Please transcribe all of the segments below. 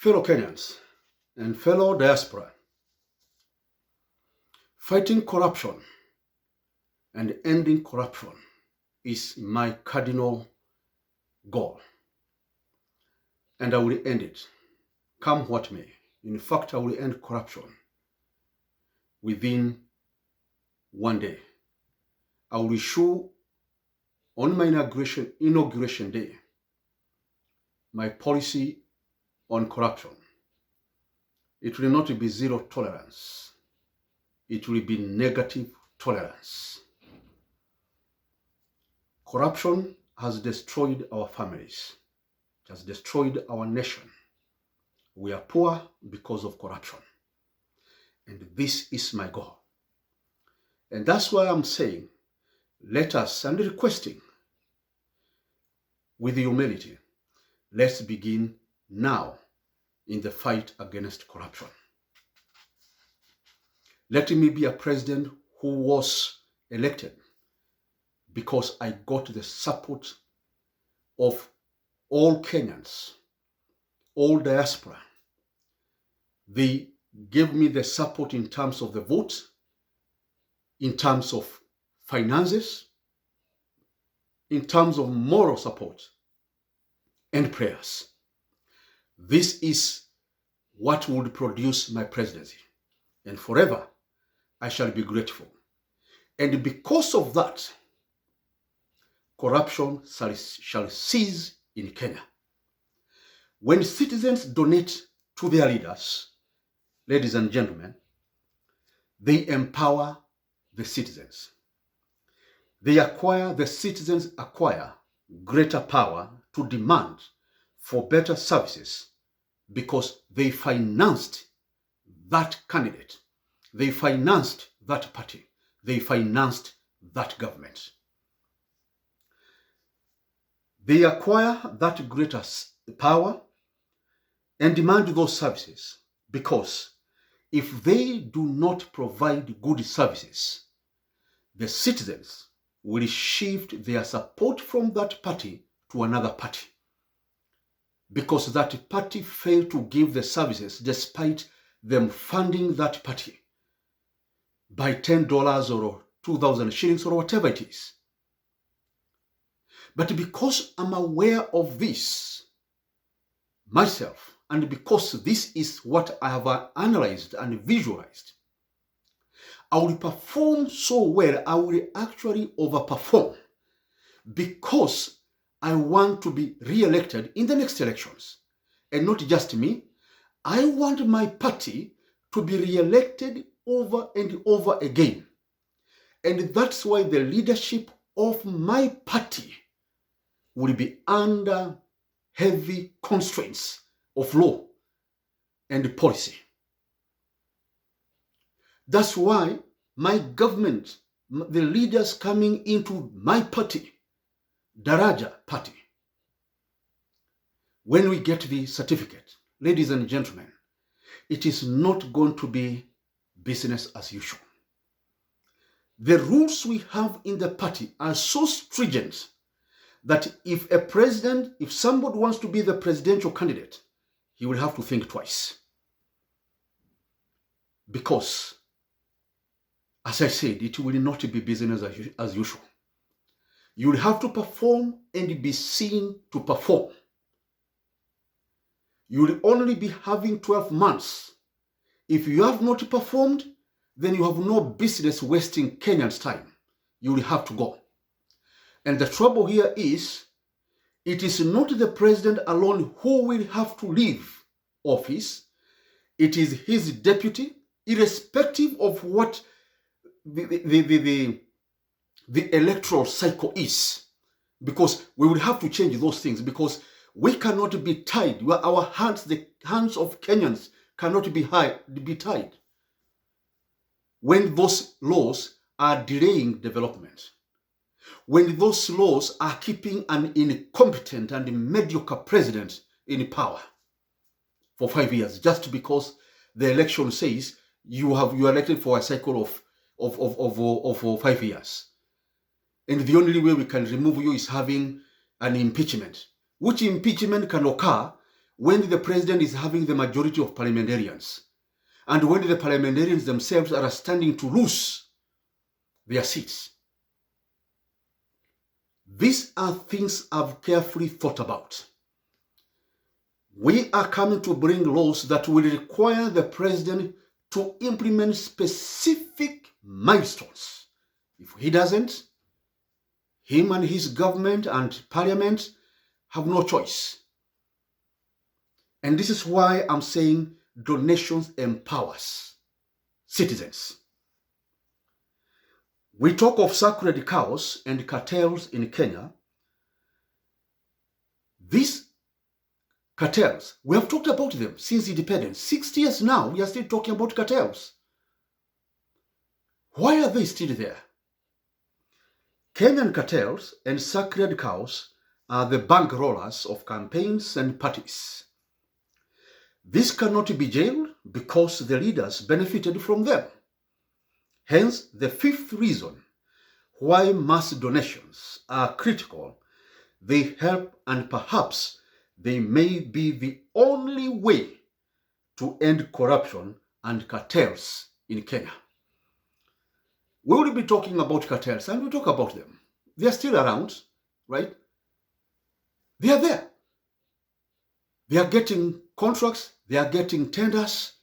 Fellow Kenyans and fellow diaspora, fighting corruption and ending corruption is my cardinal goal. And I will end it, come what may. In fact, I will end corruption within one day. I will issue on my inauguration day my policy on corruption. It will not be zero tolerance. It will be negative tolerance. Corruption has destroyed our families. It has destroyed our nation. We are poor because of corruption. And this is my goal. And that's why I'm saying, let us, and requesting with humility, let's begin now in the fight against corruption. Let me be a president who was elected because I got the support of all Kenyans, all diaspora. They gave me the support in terms of the vote, in terms of finances, in terms of moral support and prayers. This is what would produce my presidency. And forever, I shall be grateful. And because of that, corruption shall cease in Kenya. When citizens donate to their leaders, ladies and gentlemen, they empower the citizens. The citizens acquire greater power to demand for better services because they financed that candidate, they financed that party, they financed that government. They acquire that greater power and demand those services because if they do not provide good services, the citizens will shift their support from that party to another party because that party failed to give the services despite them funding that party by $10 or 2,000 shillings or whatever it is. But because I'm aware of this myself, and because this is what I have analyzed and visualized, I will perform so well, I will actually overperform because I want to be re-elected in the next elections. And not just me, I want my party to be re-elected over and over again. And that's why the leadership of my party will be under heavy constraints of law and policy. That's why my government, the leaders coming into my party, Daraja party, when we get the certificate, ladies and gentlemen, it is not going to be business as usual. The rules we have in the party are so stringent that if somebody wants to be the presidential candidate, he will have to think twice. Because, as I said, it will not be business as usual. You will have to perform and be seen to perform. You will only be having 12 months. If you have not performed, then you have no business wasting Kenyans' time. You will have to go. And the trouble here is, it is not the president alone who will have to leave office. It is his deputy, irrespective of what the electoral cycle is. Because we will have to change those things because we cannot be tied. Our hands, the hands of Kenyans cannot be tied when those laws are delaying development. When those laws are keeping an incompetent and mediocre president in power for 5 years, just because the election says you are elected for a cycle of 5 years. And the only way we can remove you is having an impeachment, which impeachment can occur when the president is having the majority of parliamentarians and when the parliamentarians themselves are standing to lose their seats. These are things I've carefully thought about. We are coming to bring laws that will require the president to implement specific milestones. If he doesn't, him and his government and parliament have no choice. And this is why I'm saying donations empowers citizens. We talk of sacred cows and cartels in Kenya. These cartels, we have talked about them since independence. 60 years now, we are still talking about cartels. Why are they still there? Kenyan cartels and sacred cows are the bankrollers of campaigns and parties. This cannot be jailed because the leaders benefited from them. Hence, the fifth reason why mass donations are critical. They help, and perhaps they may be the only way to end corruption and cartels in Kenya. We will be talking about cartels, and we'll talk about them. They are still around, right? They are there. They are getting contracts. They are getting tenders.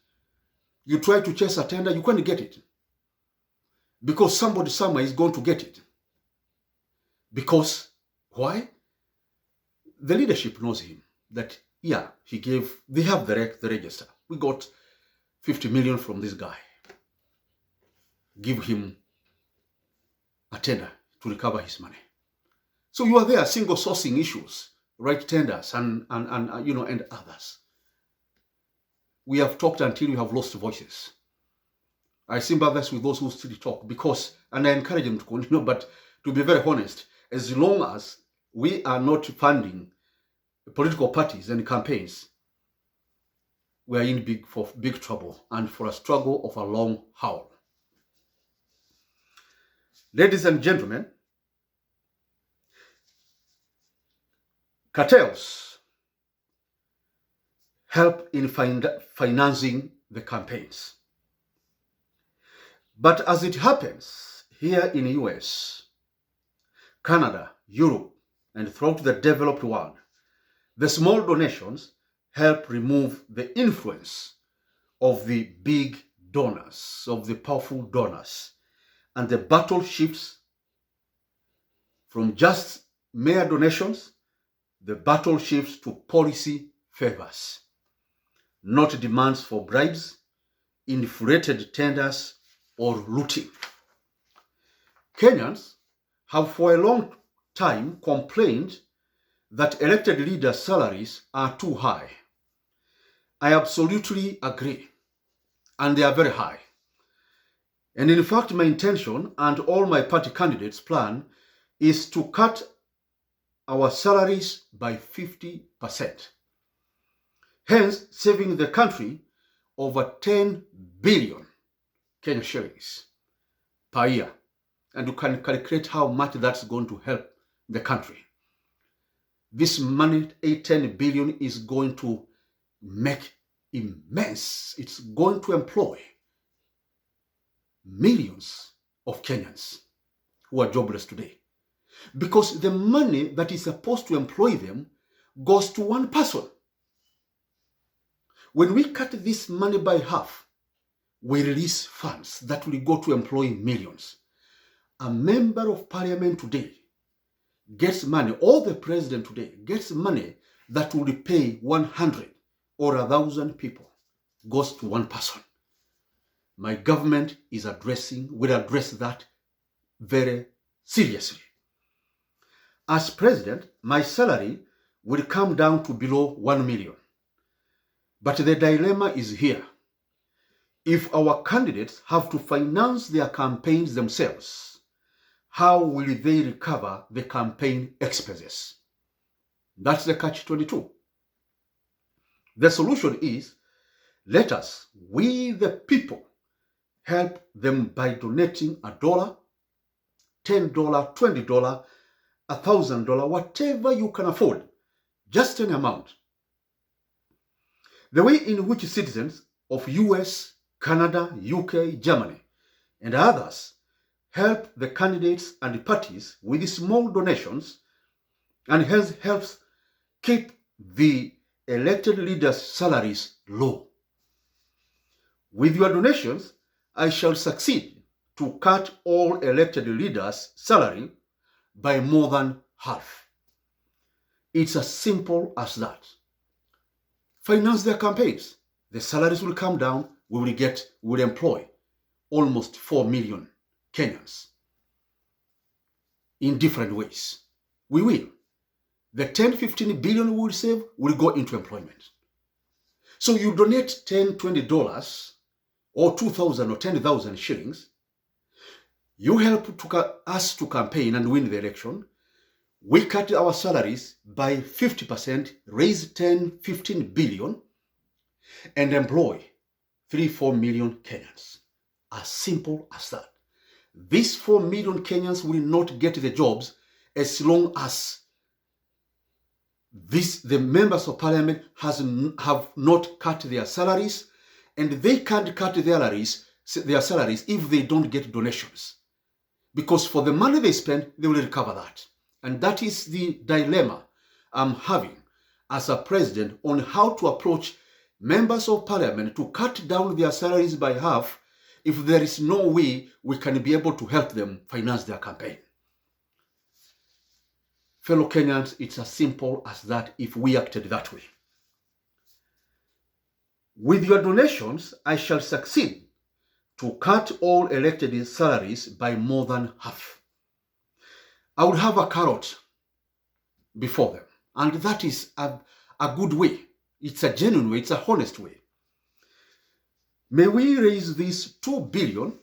You try to chase a tender, you can't get it. Because somebody somewhere is going to get it. Because, why? The leadership knows him. That, yeah, they have the register. We got 50 million from this guy. Give him a tender to recover his money. So you are there, single sourcing issues, right? Tenders and others. We have talked until we have lost voices. I sympathize with those who still talk and I encourage them to continue, but to be very honest, as long as we are not funding political parties and campaigns, we are in big trouble and for a struggle of a long haul. Ladies and gentlemen, cartels help in financing the campaigns. But as it happens here in the US, Canada, Europe, and throughout the developed world, the small donations help remove the influence of the big donors, of the powerful donors, and the battle shifts from just mere donations, the battle shifts to policy favors, not demands for bribes, inflated tenders, or looting. Kenyans have for a long time complained that elected leaders' salaries are too high. I absolutely agree, and they are very high. And in fact, my intention and all my party candidates' plan is to cut our salaries by 50%. Hence, saving the country over 10 billion Kenya shillings per year. And you can calculate how much that's going to help the country. This money, 10 billion, is going to make immense. It's going to employ millions of Kenyans who are jobless today. Because the money that is supposed to employ them goes to one person. When we cut this money by half, we release funds that will go to employ millions. A member of parliament today gets money, or the president today gets money that will pay 100 or 1,000 people, goes to one person. My government will address that very seriously. As president, my salary will come down to below 1 million. But the dilemma is here. If our candidates have to finance their campaigns themselves, how will they recover the campaign expenses? That's the catch-22. The solution is, let us, we the people, help them by donating $1, $10, $20, $1,000, whatever you can afford, just an amount. The way in which citizens of US, Canada, UK, Germany, and others help the candidates and the parties with small donations and hence helps keep the elected leaders' salaries low. With your donations, I shall succeed to cut all elected leaders' salary by more than half. It's as simple as that. Finance their campaigns. The salaries will come down. We will employ almost 4 million Kenyans in different ways. We will. The 10-15 billion we will save will go into employment. So you donate $10, $20 or 2,000 or 10,000 shillings. You help us to campaign and win the election. We cut our salaries by 50%, raise 10-15 billion, and employ 3-4 million Kenyans. As simple as that. These 4 million Kenyans will not get the jobs as long as the members of parliament have not cut their salaries, and they can't cut their salaries if they don't get donations. Because for the money they spend, they will recover that. And that is the dilemma I'm having as a president on how to approach members of parliament to cut down their salaries by half if there is no way we can be able to help them finance their campaign. Fellow Kenyans, it's as simple as that if we acted that way. With your donations, I shall succeed to cut all elected salaries by more than half. I would have a carrot before them, and that is a good way. It's a genuine way, it's a honest way. May we raise this 2 billion,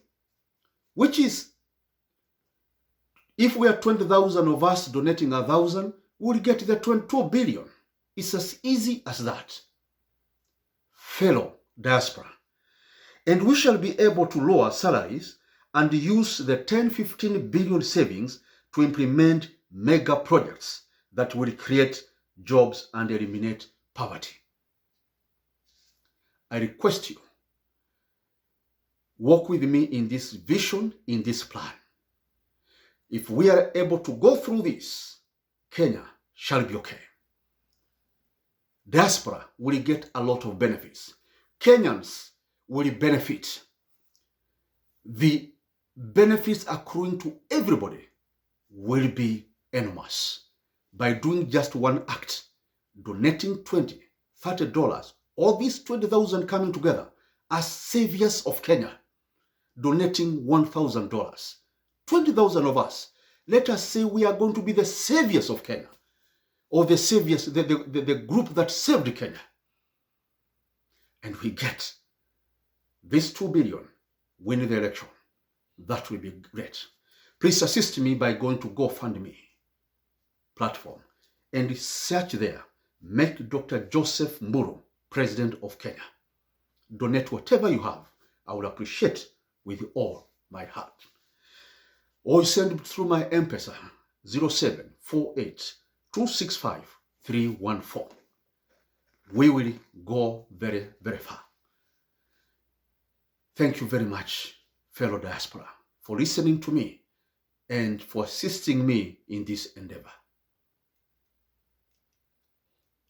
which is, if we are 20,000 of us donating 1,000, we'll get the 22 billion. It's as easy as that. Fellow diaspora. And we shall be able to lower salaries and use the 10-15 billion savings to implement mega projects that will create jobs and eliminate poverty. I request you, work with me in this vision, in this plan. If we are able to go through this, Kenya shall be okay. Diaspora will get a lot of benefits. Kenyans will benefit. The benefits accruing to everybody will be enormous. By doing just one act, donating $20, $30, all these 20,000 coming together as saviors of Kenya, donating $1,000. 20,000 of us, let us say we are going to be the saviors of Kenya, or the saviors, the group that saved Kenya. And we get this 2 billion, winning the election. That will be great. Please assist me by going to GoFundMe platform and search there, make Dr. Joseph Mburu President of Kenya. Donate whatever you have. I will appreciate with all my heart. Or you send it through my M-Pesa 0748 265 314. We will go very, very far. Thank you very much, fellow diaspora, for listening to me and for assisting me in this endeavor.